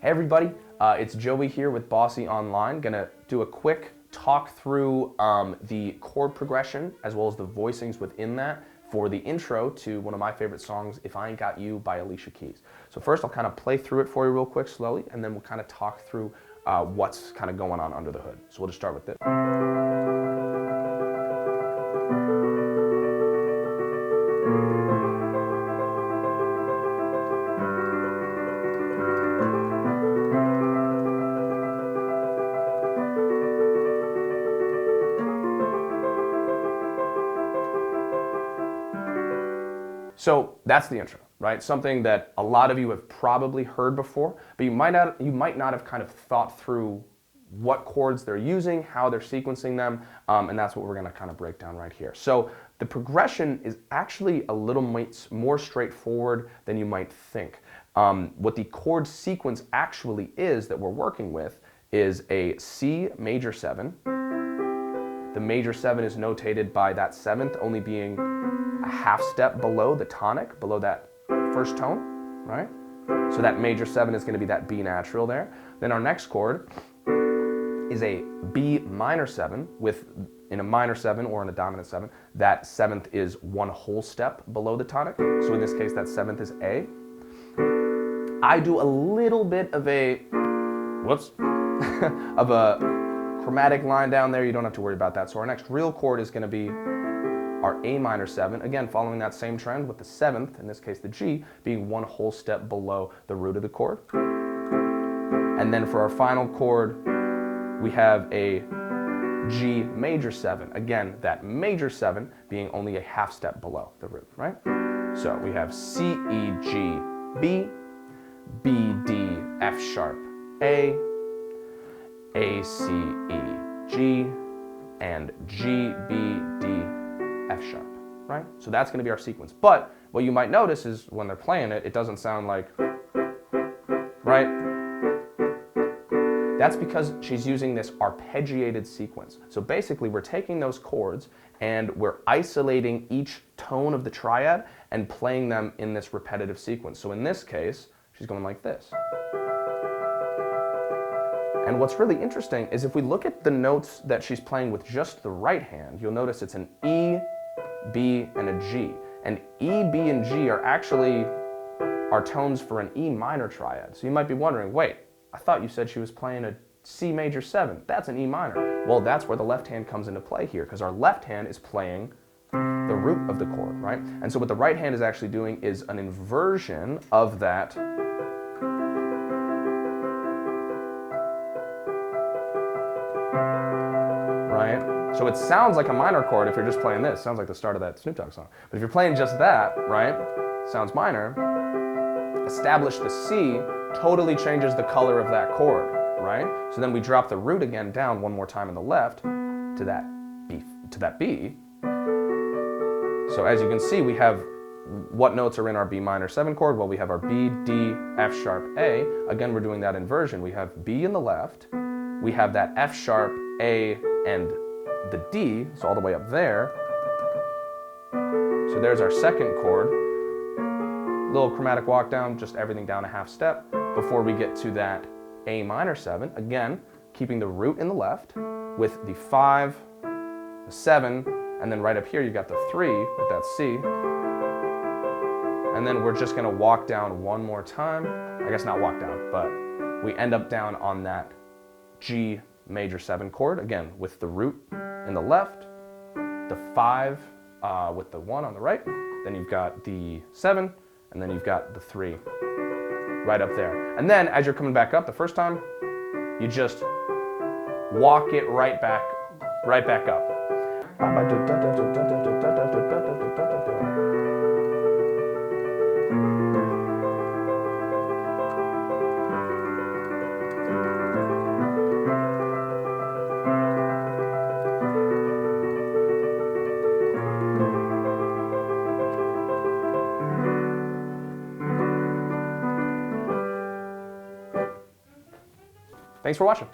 Hey everybody, it's Joey here with Bosse Online. Gonna do a quick talk through the chord progression as well as the voicings within that for the intro to one of my favorite songs, If I Ain't Got You by Alicia Keys. So first I'll kind of play through it for you real quick slowly, and then we'll kind of talk through what's kind of going on under the hood. So we'll just start with this. So that's the intro, right? Something that a lot of you have probably heard before, but you might not have kind of thought through what chords they're using, how they're sequencing them, and that's what we're gonna kind of break down right here. So the progression is actually a little more straightforward than you might think. What the chord sequence actually is that we're working with is a C major 7. The major 7 is notated by that 7th only being a half step below the tonic, below that first tone, right? So that major 7 is going to be that B natural there. Then our next chord is a B minor 7 in a minor 7 or in a dominant 7. That 7th is one whole step below the tonic. So in this case, that 7th is A. I do a little bit of a, of a chromatic line down there. You don't have to worry about that. So our next real chord is going to be our A minor 7, again following that same trend with the 7th, in this case the G, being one whole step below the root of the chord. And then for our final chord, we have a G major 7, again that major 7 being only a half step below the root, right? So we have C, E, G, B, B, D, F sharp, A, C, E, G, and G, B, D, F sharp, right? So that's going to be our sequence. But what you might notice is when they're playing it, it doesn't sound like, right? That's because she's using this arpeggiated sequence. So basically we're taking those chords and we're isolating each tone of the triad and playing them in this repetitive sequence. So in this case, she's going like this. And what's really interesting is if we look at the notes that she's playing with just the right hand, you'll notice it's an E, B, and a G. And E, B, and G are actually our tones for an E minor triad. So you might be wondering, wait, I thought you said she was playing a C major 7. That's an E minor. Well, that's where the left hand comes into play here, because our left hand is playing the root of the chord, right? And so what the right hand is actually doing is an inversion of that right? So it sounds like a minor chord if you're just playing this. It sounds like the start of that Snoop Dogg song. But if you're playing just that, right? Sounds minor. Establish the C totally changes the color of that chord, right? So then we drop the root again down one more time on the left to that B. So as you can see, we have what notes are in our B minor 7 chord? Well, we have our B, D, F sharp, A. Again, we're doing that inversion. We have B in the left. We have that F sharp, A, and the D, so all the way up there. So there's our second chord. Little chromatic walk down, just everything down a half step before we get to that A minor 7. Again, keeping the root in the left with the 5, the 7, and then right up here you got the 3 with that C. And then we're just gonna walk down one more time. I guess not walk down, but we end up down on that G major 7 chord, again with the root in the left, the 5 with the 1 on the right, then you've got the 7, and then you've got the 3 right up there. And then as you're coming back up the first time, you just walk it right back up. Thanks for watching.